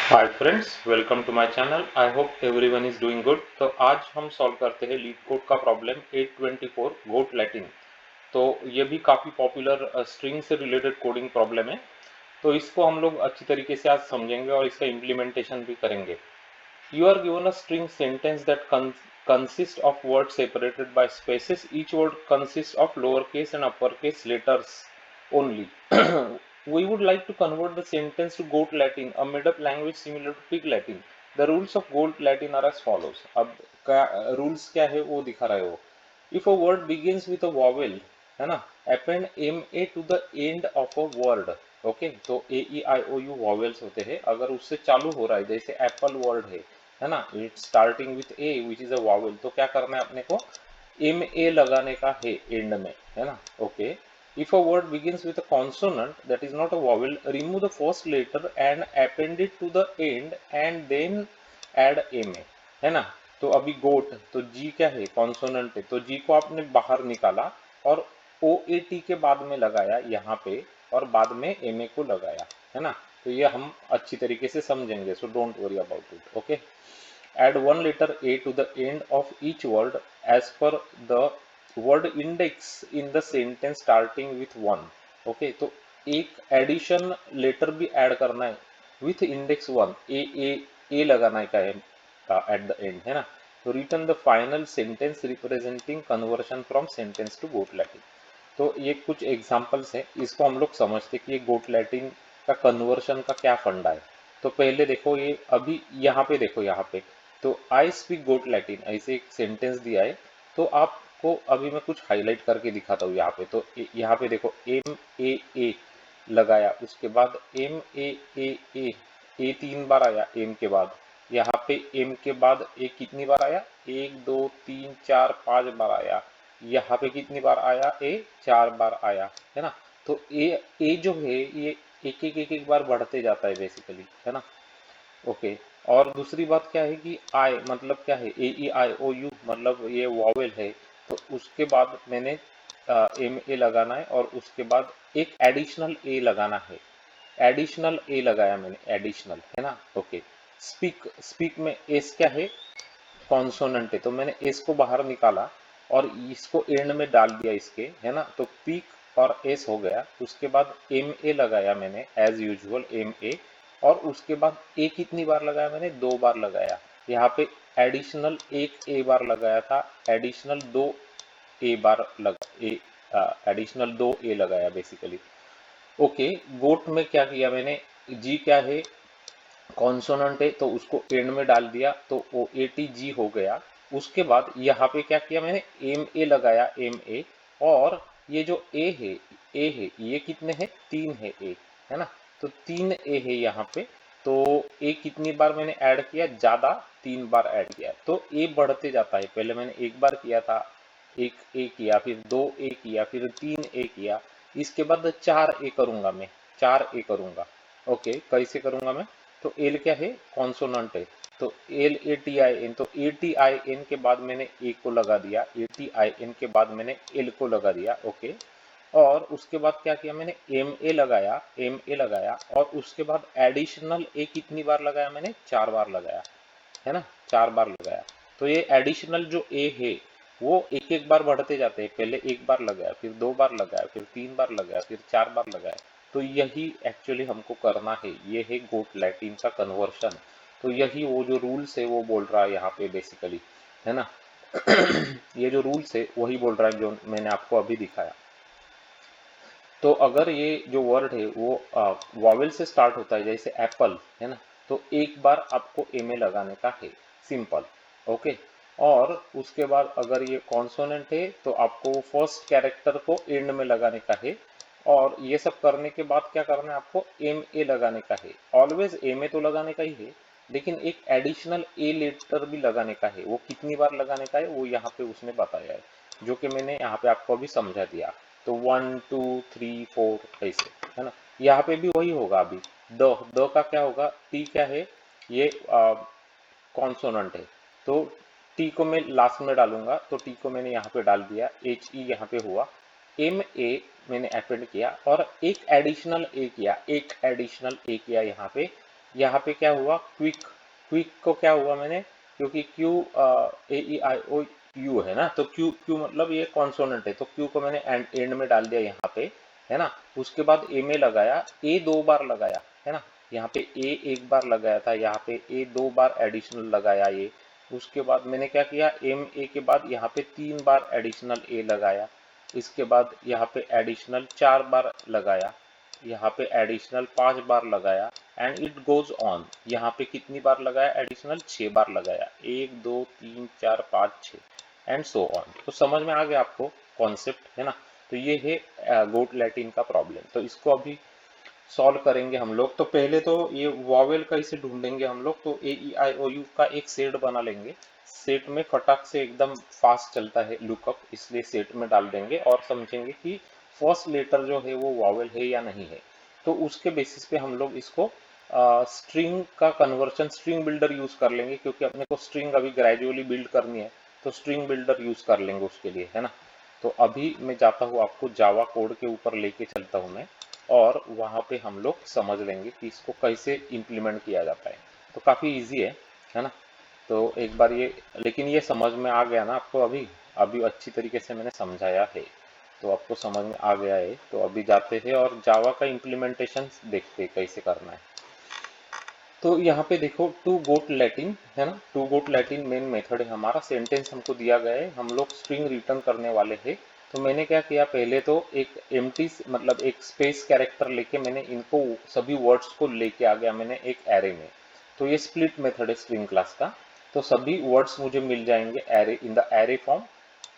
Hi friends, welcome to my channel. I hope everyone is doing good. तो आज हम solve करते हैं लीड कोड का प्रॉब्लम 824 गोट लैटिन। तो ये भी काफ़ी पॉपुलर स्ट्रिंग से रिलेटेड कोडिंग प्रॉब्लम है। तो इसको हम लोग अच्छी तरीके से आज समझेंगे और इसका इम्प्लीमेंटेशन भी करेंगे। You are given a string sentence that consists of words separated by spaces. Each word consists of lowercase and uppercase letters only. We would like to convert the sentence to Goat Latin, a made-up language similar to Pig Latin. The rules of Goat Latin are as follows. अब rules क्या है वो दिखा रहे हो. If a word begins with a vowel, है ना, append ma to the end of a word. Okay तो ए E I O you vowels होते हैं। अगर उससे चालू हो रहा है जैसे एप्पल वर्ड है ना, it starting with A which is a vowel, तो क्या करना है अपने को एम ए लगाने का है एंड में, है ना। Okay, if a word begins with a consonant that is not a vowel, remove the first letter and append it to the end and then add M A, है ना। तो अभी गोट, तो जी क्या है, कॉन्सोनेंट है, तो जी को आपने बाहर निकाला और ओ ए टी के बाद में लगाया यहाँ पे और बाद में एम ए को लगाया, है ना। तो ये हम अच्छी तरीके से समझेंगे, so don't worry about it. Okay, add one letter a to the end of each word as per the word index in the sentence starting with one. Okay तो एक एडिशन लेटर भी ऐड करना है with index one, ए लगाना का है at the end, है ना। तो return the final sentence representing conversion from sentence to goat latin. तो ये कुछ एग्जांपल्स हैं, इसको हम लोग समझते कि ये गोट लैटिन का कन्वर्शन का क्या फंडा है। तो पहले देखो, ये अभी यहाँ पे देखो, यहाँ पे तो आई स्पीक गोट लैटिन ऐसे एक सेंटेंस दिया है। तो आपको अभी मैं कुछ हाईलाइट करके दिखाता हूँ यहाँ पे। तो यहाँ पे देखो एम ए लगाया, उसके बाद ए तीन बार आया एम के बाद, यहाँ पे एम के बाद ए कितनी बार आया, एक दो तीन चार पांच बार आया, यहाँ पे कितनी बार आया, ए चार बार आया, है ना। तो ए जो है ये एक बार बढ़ते जाता है बेसिकली, है ना। ओके, और दूसरी बात क्या है कि आई मतलब क्या है, ए ई आई ओ यू मतलब ये वॉवेल है। तो उसके बाद मैंने एम ए लगाना है और उसके बाद एक एडिशनल ए लगाना है। एडिशनल ए लगाया मैंने, एडिशनल, है ना। ओके, स्पीक, स्पीक में एस क्या है, कॉन्सोनेंट है, तो मैंने एस को बाहर निकाला और इसको एंड में डाल दिया इसके, है ना। तो पीक और एस हो गया। उसके बाद एम ए लगाया मैंने एज यूजुअल एम ए, और उसके बाद ए कितनी बार लगाया मैंने, दो बार लगाया। यहाँ पे एडिशनल एक ए बार लगाया था, एडिशनल दो ए बार लगा ए, एडिशनल दो ए लगाया बेसिकली। ओके, गोट में क्या किया मैंने, जी क्या है, कॉन्सोनेंट है, तो उसको एंड में डाल दिया, तो ओ ए टी जी हो गया। उसके बाद यहाँ पे क्या किया मैंने, एम ए लगाया, एम ए, और ये जो ए है ये कितने हैं, तीन है ए, है ना। तो तीन ए है यहाँ पे। तो ए कितनी बार मैंने ऐड किया, ज्यादा, तीन बार ऐड किया, तो ए बढ़ते जाता है। पहले मैंने एक बार किया था, एक ए किया, फिर दो ए किया, फिर तीन ए किया, इसके बाद चार ए करूंगा मैं, चार ए करूंगा। ओके, कैसे करूंगा मैं, तो एल क्या है, कॉन्सोनेंट है, तो L A T I N, तो ए टी आई एन के बाद मैंने ए को लगा दिया, ए टी आई एन के बाद मैंने एल को लगा दिया। ओके, और उसके बाद क्या किया मैंने, एम ए लगाया, और उसके बाद एडिशनल ए कितनी बार लगाया मैंने, चार बार लगाया, है ना, चार बार लगाया। तो ये एडिशनल जो ए है वो एक एक बार बढ़ते जाते हैं, पहले एक बार लगाया, फिर दो बार लगाया, फिर तीन बार लगाया, फिर चार बार लगाया। तो यही एक्चुअली हमको करना है, ये है गोट लैटिन का कन्वर्शन। तो यही वो जो रूल्स है वो बोल रहा है यहाँ पे बेसिकली, है ना। ये जो रूल्स है वही बोल रहा है जो मैंने आपको अभी दिखाया। तो अगर ये जो वर्ड है वो वॉवेल से स्टार्ट होता है जैसे एप्पल, है ना, तो एक बार आपको एम ए लगाने का है, सिंपल। ओके, और उसके बाद अगर ये कॉन्सोनेंट है तो आपको फर्स्ट कैरेक्टर को एंड में लगाने का है। और ये सब करने के बाद क्या करना है, आपको एम ए लगाने का है। ऑलवेज एम ए तो लगाने का ही है, लेकिन एक एडिशनल ए लेटर भी लगाने का है। वो कितनी बार लगाने का है वो यहाँ पे उसने बताया है, जो कि मैंने यहाँ पे आपको अभी समझा दिया। तो वन टू थ्री फोर ऐसे, है ना। यहाँ पे भी वही होगा अभी। द का क्या होगा, टी क्या है, ये कॉन्सोनेंट है, तो टी को मैं लास्ट में डालूंगा, तो टी को मैंने यहाँ पे डाल दिया, एच ई यहाँ पे हुआ। एम ए मैंने अपेंड किया और एक एडिशनल ए किया, एक एडिशनल ए किया यहाँ पे, यहाँ पे क्या हुआ, क्विक, क्विक को क्या हुआ मैंने, क्योंकि Q A E I O you है ना, तो क्यू क्यू मतलब ये कॉन्सोनेंट है, तो क्यू को मैंने एंड में डाल दिया यहाँ पे, है ना। उसके बाद ए में लगाया, ए 2 बार लगाया, है ना। यहाँ पे ए 1 बार लगाया था, यहाँ पे ए 2 बार एडिशनल लगाया ये। उसके बाद मैंने क्या किया, एम ए के बाद यहाँ पे 3 बार एडिशनल ए लगाया। इसके बाद यहाँ पे एडिशनल 4 बार लगाया, यहाँ पे एडिशनल 5 बार लगाया, एंड इट गोज ऑन। यहाँ पे कितनी बार लगाया एडिशनल, 6 बार लगाया, 1 2 3 4 5 6 एंड सो ऑन। तो समझ में आ गया आपको कॉन्सेप्ट, है ना। तो ये है गोट लैटिन का प्रॉब्लम। तो इसको अभी सॉल्व करेंगे हम लोग। तो पहले तो ये वॉवेल कैसे ढूंढेंगे हम लोग, तो ए ई आई ओ यू का एक सेट बना लेंगे। सेट में फटाक से एकदम फास्ट चलता है लुकअप, इसलिए सेट में डाल देंगे और समझेंगे कि फर्स्ट लेटर जो है वो वॉवेल है या नहीं है। तो उसके बेसिस पे हम लोग इसको स्ट्रिंग का कन्वर्शन, स्ट्रिंग बिल्डर यूज कर लेंगे, क्योंकि अपने को स्ट्रिंग अभी ग्रेजुअली बिल्ड करनी है, तो स्ट्रिंग बिल्डर यूज कर लेंगे उसके लिए, है ना। तो अभी मैं जाता हूँ, आपको जावा कोड के ऊपर लेके चलता हूँ मैं, और वहाँ पे हम लोग समझ लेंगे कि इसको कैसे इम्प्लीमेंट किया जाता है। तो काफ़ी इजी है ना। तो एक बार ये, लेकिन ये समझ में आ गया ना आपको, अभी अभी अच्छी तरीके से मैंने समझाया है, तो आपको समझ में आ गया है। तो अभी जाते हैं और जावा का इम्प्लीमेंटेशन देखते हैं कैसे करना है। तो यहाँ पे देखो, टू गोट लैटिन है ना, to goat latin main method है हमारा। सेंटेंस हमको दिया गया है, हम लोग स्ट्रिंग रिटर्न करने वाले हैं। तो मैंने क्या किया, पहले तो एक एम्प्टी मतलब एक स्पेस कैरेक्टर लेके मैंने इनको सभी वर्ड्स को लेके आ गया मैंने एक एरे में। तो ये स्प्लिट मेथड है स्ट्रिंग क्लास का। तो सभी वर्ड्स मुझे मिल जाएंगे array in the array form.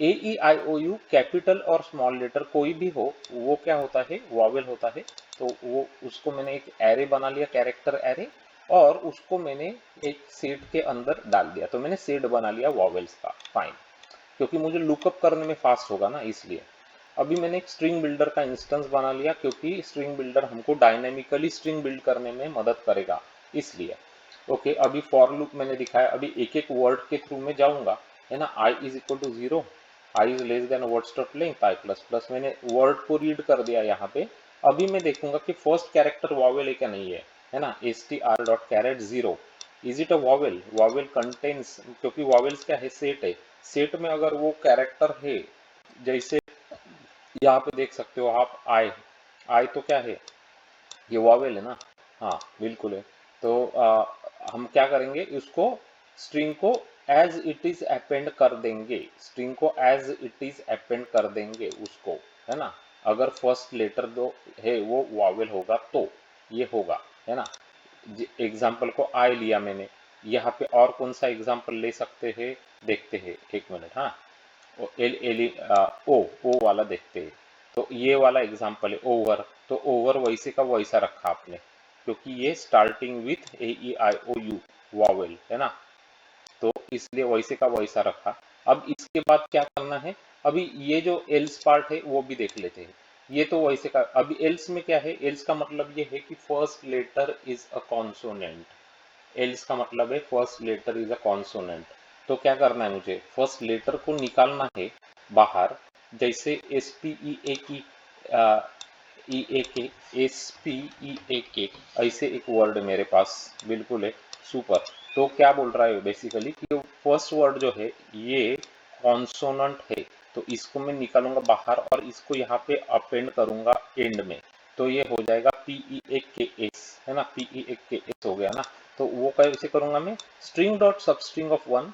A E I O U capital और स्मॉल लेटर कोई भी हो, वो क्या होता है, वॉवेल होता है। तो वो उसको मैंने एक एरे बना लिया, कैरेक्टर एरे, और उसको मैंने एक सेट के अंदर डाल दिया। तो मैंने सेट बना लिया वॉवेल्स का, फाइन, क्योंकि मुझे लुकअप करने में फास्ट होगा ना, इसलिए। अभी मैंने एक स्ट्रिंग बिल्डर का इंस्टेंस बना लिया, क्योंकि स्ट्रिंग बिल्डर हमको डायनेमिकली स्ट्रिंग बिल्ड करने में मदद करेगा, इसलिए। ओके, अभी फॉर लूप मैंने दिखाया, अभी एक एक वर्ड के थ्रू में जाऊंगा, है ना। I is equal to 0, I is less than words dot length I plus plus, मैंने वर्ड को रीड कर दिया यहाँ पे। अभी मैं देखूंगा कि फर्स्ट कैरेक्टर वॉवेल है क्या नहीं है ना। S T R dot char at 0, is it a vowel, vowel contains, क्योंकि वॉवेल्स क्या है, सेट है। सेट में अगर वो कैरेक्टर है, जैसे यहाँ पे देख सकते हो आप, आई, आई तो क्या है, ये वॉवेल है ना। हाँ बिल्कुल है। तो हम क्या करेंगे, इसको स्ट्रिंग को एज इट इज अपेंड कर देंगे, स्ट्रिंग को एज इट इज अपेंड कर देंगे उसको, है ना। अगर फर्स्ट लेटर जो है वो वॉवेल होगा तो ये होगा, है ना। एग्जाम्पल को आई लिया मैंने, यहाँ पे और कौन सा एग्जाम्पल ले सकते हैं, देखते हैं, एक मिनट। हाँ, एल एल ओ, ओ वाला देखते हैं। तो ये वाला एग्जाम्पल है ओवर, तो ओवर वैसे का वैसा रखा आपने, क्योंकि ये starting with A E I O U vowel है ना, तो इसलिए वैसे का वैसा रखा। अब इसके बाद क्या करना है, अभी ये जो एल्स पार्ट है वो भी देख लेते हैं। ये तो वैसे का, अभी एल्स में क्या है, एल्स का मतलब ये है कि first letter is a consonant. Else का मतलब है first letter is a consonant. तो क्या करना है, मुझे फर्स्ट लेटर को निकालना है बाहर। जैसे एस पी ई ए की ई ए के, एस पी ई ए के, ऐसे एक वर्ड मेरे पास बिल्कुल है, सुपर। तो क्या बोल रहा है बेसिकली कि फर्स्ट वर्ड जो है ये कॉन्सोनेंट है, तो इसको मैं निकालूंगा बाहर और इसको यहाँ पे अपेंड करूंगा एंड में। तो ये हो जाएगा पी ई ए के एस, है ना, पी ई ए के एस हो गया ना। तो वो कैसे करूंगा मैं, string dot substring of 1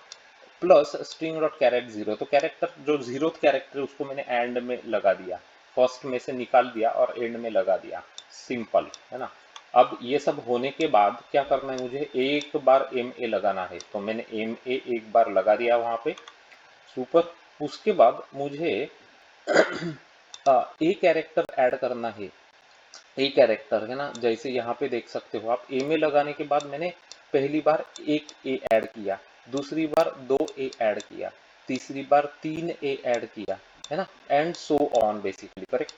plus string dot char at 0। तो कैरेक्टर जो 0th कैरेक्टर है उसको मैंने एंड में लगा दिया, फर्स्ट में से निकाल दिया और एंड में लगा दिया, सिंपल, है ना। अब ये सब होने के बाद क्या करना है, मुझे एक बार एम ए लगाना है। तो मैंने एम ए एक बार लगा दिया वहां पे, सुपर। उसके बाद मुझे ए कैरेक्टर ऐड करना है, ए कैरेक्टर, है ना। जैसे यहाँ पे देख सकते हो आप, ए में लगाने के बाद मैंने पहली बार एक ए ऐड किया, दूसरी बार 2 ए ऐड किया, तीसरी बार 3 ए ऐड किया, है ना, and so on basically, correct.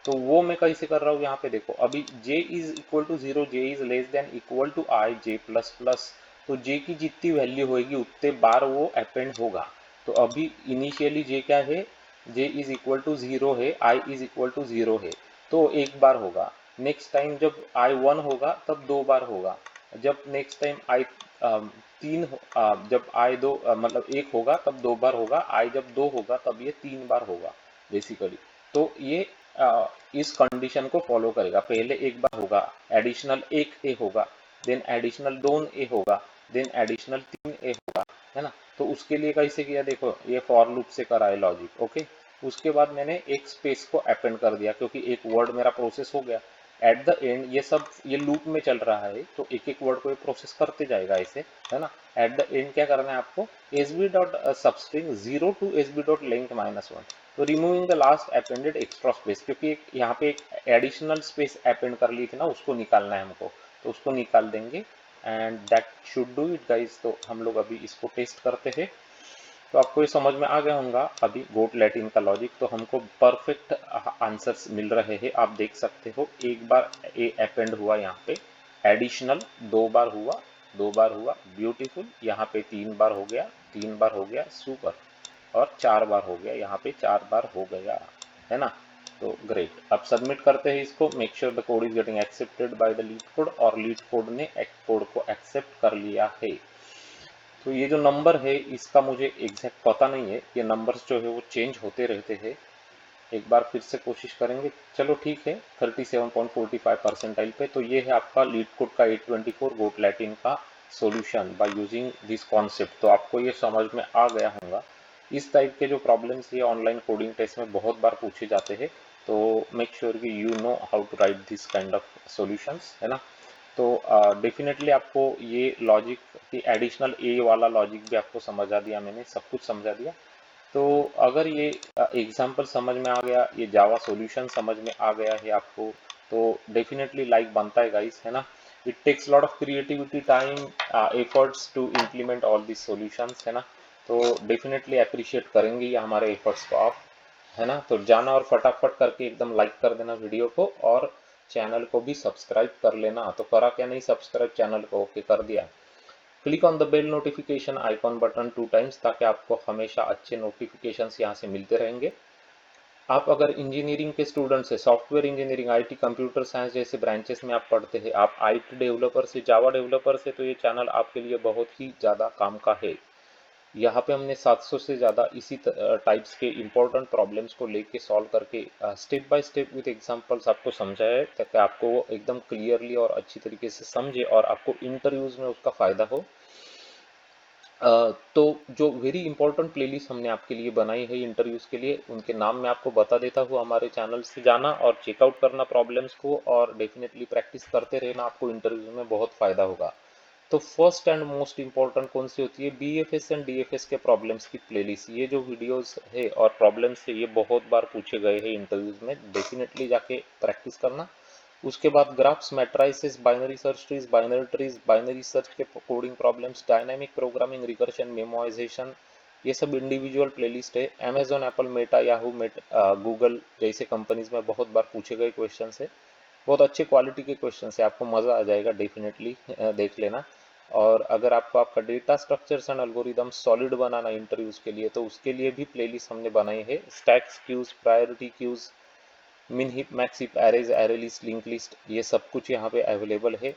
तो वो मैं कैसे कर रहा हूँ, यहाँ पे देखो, अभी j is equal to 0, j is less than equal to I J plus plus. तो j की जितनी वैल्यू होगी उतने बार वो अपेंड होगा। तो अभी इनिशियली j क्या है, j इज इक्वल टू 0 है, i इज इक्वल टू 0 है, तो एक बार होगा। नेक्स्ट टाइम जब i 1 होगा तब 2 बार होगा, जब नेक्स्ट टाइम आई जब आई दो मतलब एक होगा तब 2 बार होगा, आई जब 2 होगा तब ये 3 बार होगा बेसिकली। तो ये इस कंडीशन को फॉलो करेगा। पहले एक बार होगा, एडिशनल एक ए होगा, देन एडिशनल 2 ए होगा, देन एडिशनल 3 ए होगा, है ना। तो उसके लिए कैसे किया देखो, ये फॉर लूप से करा है लॉजिक, ओके। उसके बाद मैंने एक स्पेस को अपेंड कर दिया क्योंकि एक वर्ड मेरा प्रोसेस हो गया। एट द एंड ये सब ये लूप में चल रहा है तो एक एक वर्ड को ये प्रोसेस करते जाएगा ऐसे, है ना। एट द एंड क्या करना है आपको, S B dot substring 0 to S B dot length -1, तो removing the last appended extra space, क्योंकि यहाँ पे एक एडिशनल स्पेस अपेंड कर ली थी ना, उसको निकालना है हमको, तो उसको निकाल देंगे and that should do it guys. तो हम लोग अभी इसको टेस्ट करते हैं। तो आपको ये समझ में आ गया होगा अभी गोट लैटिन का लॉजिक। तो हमको परफेक्ट आंसर्स मिल रहे हैं, आप देख सकते हो। एक बार ए अपेंड हुआ यहाँ पे, एडिशनल 2 बार हुआ, 2 बार हुआ, ब्यूटीफुल। यहाँ पे 3 बार हो गया, 3 बार हो गया, सुपर। और 4 बार हो गया, यहाँ पे 4 बार हो गया, है ना। तो ग्रेट, अब सबमिट करते हैं इसको। Make sure the code is getting accepted by the leet code, और लीड कोड ने कोड को एक्सेप्ट कर लिया है। तो ये जो नंबर है इसका मुझे एग्जैक्ट पता नहीं है, ये नंबर्स जो है वो चेंज होते रहते हैं। एक बार फिर से कोशिश करेंगे, चलो ठीक है। 37.45 परसेंटाइल पे। तो ये है आपका लीड कोड का 824 गोट लैटिन का solution by using this concept. तो आपको ये समझ में आ गया होगा। इस टाइप के जो प्रॉब्लम्स ये ऑनलाइन कोडिंग टेस्ट में बहुत बार पूछे जाते हैं। तो मेक श्योर कि you know how to write this kind of solutions, है ना। तो डेफिनेटली आपको ये लॉजिक की एडिशनल ए वाला लॉजिक भी आपको समझा दिया मैंने, सब कुछ समझा दिया। तो अगर ये एग्जाम्पल समझ में आ गया, ये जावा सॉल्यूशन समझ में आ गया है आपको, तो डेफिनेटली लाइक बनता है गाइस, है ना। It takes lot of creativity, time, efforts to implement all this solutions, है ना। तो डेफिनेटली अप्रिशिएट करेंगे ये हमारे एफर्ट्स को आप, है ना। तो जाना और फटाफट करके एकदम लाइक कर देना वीडियो को, और चैनल को भी सब्सक्राइब कर लेना। तो करा क्या नहीं सब्सक्राइब चैनल को, ओके कर दिया। Click on the bell notification icon button 2 times, ताकि आपको हमेशा अच्छे नोटिफिकेशंस यहाँ से मिलते रहेंगे। आप अगर इंजीनियरिंग के स्टूडेंट्स हैं, software engineering, IT, computer science जैसे ब्रांचेस में आप पढ़ते हैं, आप आईटी डेवलपर से, जावा डेवलपर से, तो ये चैनल आपके लिए बहुत ही ज़्यादा काम का है। यहाँ पे हमने 700 से ज़्यादा इसी टाइप्स के इम्पोर्टेंट प्रॉब्लम्स को लेके सॉल्व करके step by step with examples आपको समझाया है, ताकि आपको वो एकदम क्लियरली और अच्छी तरीके से समझे और आपको इंटरव्यूज में उसका फ़ायदा हो। तो जो वेरी इंपॉर्टेंट प्लेलिस्ट हमने आपके लिए बनाई है इंटरव्यूज के लिए, उनके नाम मैं आपको बता देता हूँ। हमारे चैनल से जाना और चेकआउट करना प्रॉब्लम्स को, और डेफिनेटली प्रैक्टिस करते रहना, आपको इंटरव्यूज में बहुत फ़ायदा होगा। तो फर्स्ट एंड मोस्ट इम्पॉर्टेंट कौन सी होती है, बीएफएस एंड डीएफएस के प्रॉब्लम्स की प्लेलिस्ट। ये जो वीडियोस है और प्रॉब्लम्स है, ये बहुत बार पूछे गए हैं इंटरव्यूज में, डेफिनेटली जाके प्रैक्टिस करना। उसके बाद graphs, matrices, binary search trees, binary trees, binary search के coding problems, dynamic programming, recursion, memorization, ये सब इंडिविजुअल प्लेलिस्ट है। Amazon, Apple, Meta, Yahoo, Google जैसे कंपनीज में बहुत बार पूछे गए क्वेश्चन है। बहुत अच्छे क्वालिटी के क्वेश्चन है, आपको मज़ा आ जाएगा, डेफिनेटली देख लेना। और अगर आपको आपका data structures and algorithm solid banana interviews के लिए, तो उसके लिए भी प्लेलिस्ट हमने बनाई है। स्टैक्स, क्यूज, प्रायोरिटी क्यूज, मिन hip, max heap, arrays, array list, link list, ये सब कुछ यहाँ पे अवेलेबल है।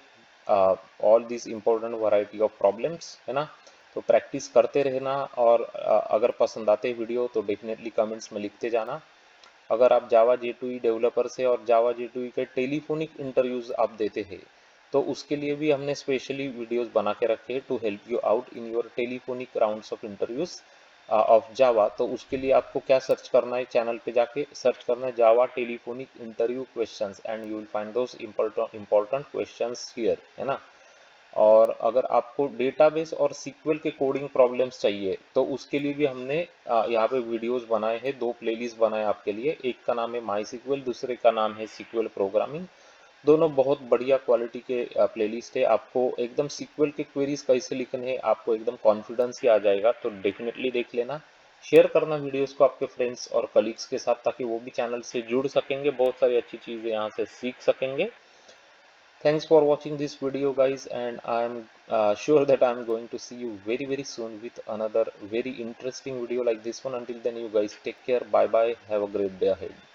All this important variety of problems, है ना। तो प्रैक्टिस करते रहना, और अगर पसंद आते वीडियो तो डेफिनेटली कमेंट्स में लिखते जाना। अगर आप जावा J2E डेवलपर से और जावा J2E के टेलीफोनिक इंटरव्यूज आप देते हैं, तो उसके लिए भी हमने स्पेशली वीडियोस बना के रखे हैं to help you out in your telephonic rounds of interviews of Java. तो उसके लिए आपको क्या सर्च करना है, चैनल पे जाके सर्च करना है Java telephonic interview questions, and you will find those important questions here, है ना। और अगर आपको डेटाबेस और सीक्वल के कोडिंग प्रॉब्लम्स चाहिए, तो उसके लिए भी हमने यहाँ पे वीडियोस बनाए हैं, 2 प्लेलिस्ट बनाए आपके लिए। एक का नाम है माई सीक्वल, दूसरे का नाम है सीक्वल प्रोग्रामिंग। दोनों बहुत बढ़िया क्वालिटी के प्लेलिस्ट है। आपको एकदम सीक्वल के क्वेरीज कैसे लिखने हैं, आपको एकदम कॉन्फिडेंस ही आ जाएगा। तो डेफिनेटली देख लेना, शेयर करना वीडियोस को आपके फ्रेंड्स और कलीग्स के साथ, ताकि वो भी चैनल से जुड़ सकेंगे, बहुत सारी अच्छी चीज़ें यहाँ से सीख सकेंगे। Thanks for watching this video guys, and I'm sure that I'm going to see you very soon with another very interesting video like this one. Until then, you guys take care, bye bye, have a great day ahead.